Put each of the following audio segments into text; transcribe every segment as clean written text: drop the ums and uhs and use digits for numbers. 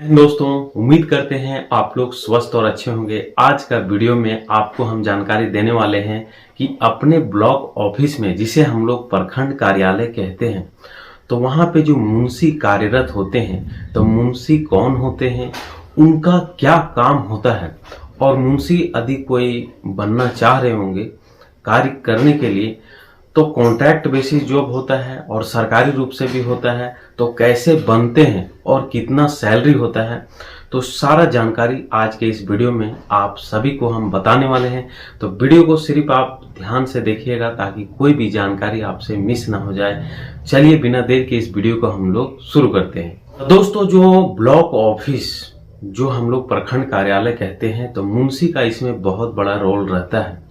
दोस्तों, उम्मीद करते हैं आप लोग स्वस्थ और अच्छे होंगे। आज का वीडियो में आपको हम जानकारी देने वाले हैं कि अपने ब्लॉक ऑफिस में, जिसे हम लोग प्रखंड कार्यालय कहते हैं, तो वहां पे जो मुंशी कार्यरत होते हैं, तो मुंशी कौन होते हैं, उनका क्या काम होता है, और मुंशी यदि कोई बनना चाह रहे होंगे कार्य करने के लिए, तो कॉन्ट्रैक्ट बेसिस जॉब होता है और सरकारी रूप से भी होता है, तो कैसे बनते हैं और कितना सैलरी होता है, तो सारा जानकारी आज के इस वीडियो में आप सभी को हम बताने वाले हैं। तो वीडियो को सिर्फ आप ध्यान से देखिएगा ताकि कोई भी जानकारी आपसे मिस ना हो जाए। चलिए बिना देर के इस वीडियो को हम लोग शुरू करते हैं। दोस्तों, जो ब्लॉक ऑफिस, जो हम लोग प्रखंड कार्यालय कहते हैं, तो मुंशी का इसमें बहुत बड़ा रोल रहता है।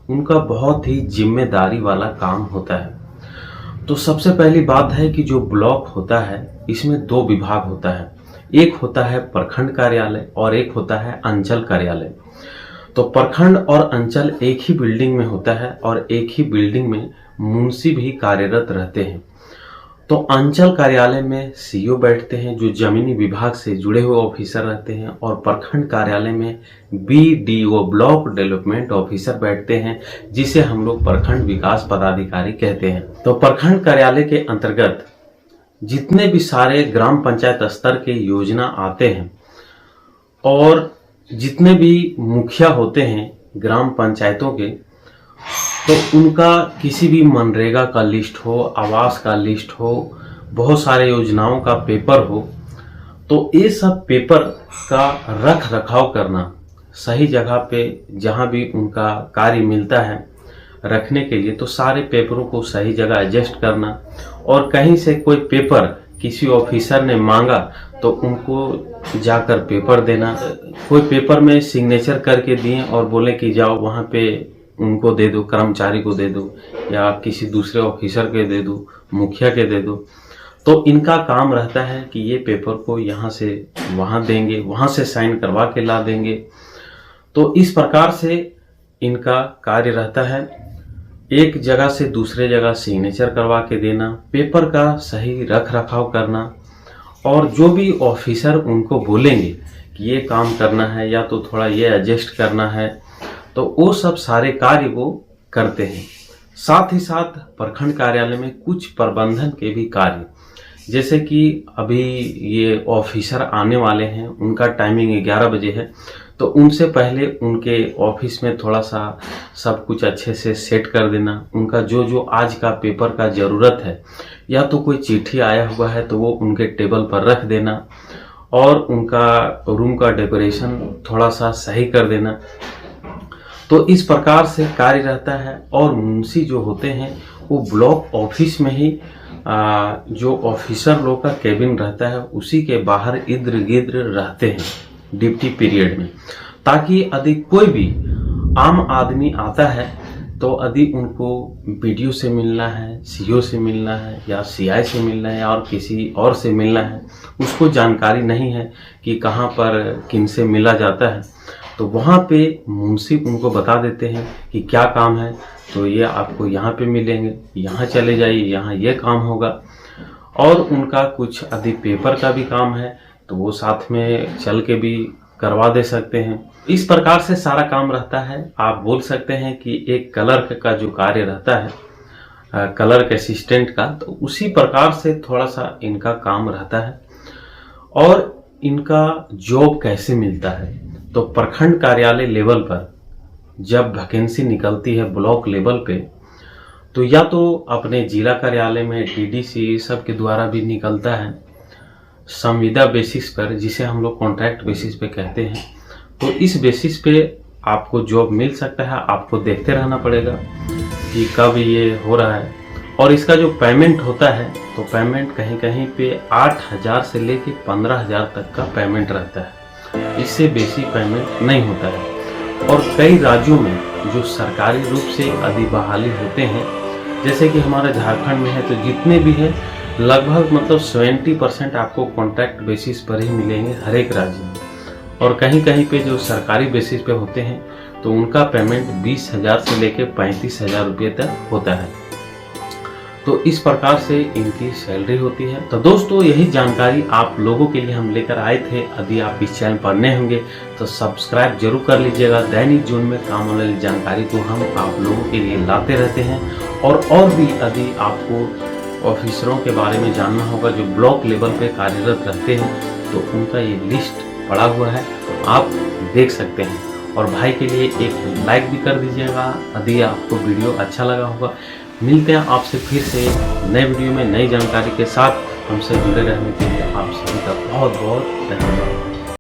उनका बहुत ही जिम्मेदारी वाला काम होता है। तो सबसे पहली बात है कि जो ब्लॉक होता है, इसमें दो विभाग होता है। एक होता है प्रखंड कार्यालय और एक होता है अंचल कार्यालय। तो प्रखंड और अंचल एक ही बिल्डिंग में होता है और एक ही बिल्डिंग में मुंशी भी कार्यरत रहते हैं। तो अंचल कार्यालय में सीईओ बैठते हैं, जो जमीनी विभाग से जुड़े हुए ऑफिसर रहते हैं, और प्रखंड कार्यालय में बीडीओ, ब्लॉक डेवलपमेंट ऑफिसर बैठते हैं, जिसे हम लोग प्रखंड विकास पदाधिकारी कहते हैं। तो प्रखंड कार्यालय के अंतर्गत जितने भी सारे ग्राम पंचायत स्तर के योजना आते हैं, और जितने भी मुखिया होते हैं ग्राम पंचायतों के, तो उनका किसी भी मनरेगा का लिस्ट हो, आवास का लिस्ट हो, बहुत सारे योजनाओं का पेपर हो, तो ये सब पेपर का रख रखाव करना, सही जगह पे जहां भी उनका कार्य मिलता है रखने के लिए, तो सारे पेपरों को सही जगह एडजस्ट करना, और कहीं से कोई पेपर किसी ऑफिसर ने मांगा तो उनको जाकर पेपर देना। कोई पेपर में सिग्नेचर करके दिए और बोले कि जाओ वहां पे उनको दे दो, कर्मचारी को दे दो, या किसी दूसरे ऑफिसर के दे दो, मुखिया के दे दो, तो इनका काम रहता है कि ये पेपर को यहाँ से वहां देंगे, वहां से साइन करवा के ला देंगे। तो इस प्रकार से इनका कार्य रहता है। एक जगह से दूसरे जगह सिग्नेचर करवा के देना, पेपर का सही रख रखाव करना, और जो भी ऑफिसर उनको बोलेंगे कि ये काम करना है या तो थोड़ा ये एडजस्ट करना है, तो वो सब सारे कार्य वो करते हैं। साथ ही साथ प्रखंड कार्यालय में कुछ प्रबंधन के भी कार्य, जैसे कि अभी ये ऑफिसर आने वाले हैं, उनका टाइमिंग 11 बजे है, तो उनसे पहले उनके ऑफिस में थोड़ा सा सब कुछ अच्छे से सेट कर देना। उनका जो जो आज का पेपर का ज़रूरत है, या तो कोई चिट्ठी आया हुआ है तो वो उनके टेबल पर रख देना, और उनका रूम का डेकोरेशन थोड़ा सा सही कर देना। तो इस प्रकार से कार्य रहता है। और मुंशी जो होते हैं वो ब्लॉक ऑफिस में ही जो ऑफिसर लोग का केबिन रहता है, उसी के बाहर इर्द गिर्द रहते हैं ड्यूटी पीरियड में, ताकि यदि कोई भी आम आदमी आता है तो यदि उनको बीडीओ से मिलना है, सीईओ से मिलना है, या सीआई से मिलना है, और किसी और से मिलना है, उसको जानकारी नहीं है कि कहाँ पर किनसे मिला जाता है, तो वहाँ पे मुंशी उनको बता देते हैं कि क्या काम है, तो ये आपको यहाँ पे मिलेंगे, यहाँ चले जाइए, यहाँ ये काम होगा। और उनका कुछ यदि पेपर का भी काम है तो वो साथ में चल के भी करवा दे सकते हैं। इस प्रकार से सारा काम रहता है। आप बोल सकते हैं कि एक क्लर्क का जो कार्य रहता है, क्लर्क असिस्टेंट का, तो उसी प्रकार से थोड़ा सा इनका काम रहता है। और इनका जॉब कैसे मिलता है, तो प्रखंड कार्यालय लेवल पर जब वैकेंसी निकलती है ब्लॉक लेवल पे, तो या तो अपने जिला कार्यालय में डीडीसी सब के द्वारा भी निकलता है संविदा बेसिस पर, जिसे हम लोग कॉन्ट्रैक्ट बेसिस पे कहते हैं। तो इस बेसिस पे आपको जॉब मिल सकता है। आपको देखते रहना पड़ेगा कि कब ये हो रहा है। और इसका जो पेमेंट होता है, तो पेमेंट कहीं कहीं पे 8,000 से लेके 15,000 तक का पेमेंट रहता है। इससे बेसी पेमेंट नहीं होता है। और कई राज्यों में जो सरकारी रूप से यदि बहाली होते हैं, जैसे कि हमारा झारखंड में है, तो जितने भी हैं लगभग 70% आपको कॉन्ट्रैक्ट बेसिस पर ही मिलेंगे हर एक राज्य में। और कहीं कहीं पे जो सरकारी बेसिस पे होते हैं, तो उनका पेमेंट 20,000 से लेके 35,000 रुपये तक होता है। तो इस प्रकार से इनकी सैलरी होती है। तो दोस्तों यही जानकारी आप लोगों के लिए हम लेकर आए थे। यदि आप इस चैनल पर नए होंगे तो सब्सक्राइब जरूर कर लीजिएगा। दैनिक जीवन में काम आने वाली जानकारी को हम आप लोगों के लिए लाते रहते हैं। और भी यदि आपको ऑफिसरों के बारे में जानना होगा जो ब्लॉक लेवल पे कार्यरत रहते हैं तो उनका ये लिस्ट पड़ा हुआ है, आप देख सकते हैं। और भाई के लिए एक लाइक भी कर दीजिएगा यदि आपको वीडियो अच्छा लगा होगा। मिलते हैं आपसे फिर से नए वीडियो में नई जानकारी के साथ। हमसे जुड़े रहने के लिए आप सभी का बहुत बहुत धन्यवाद।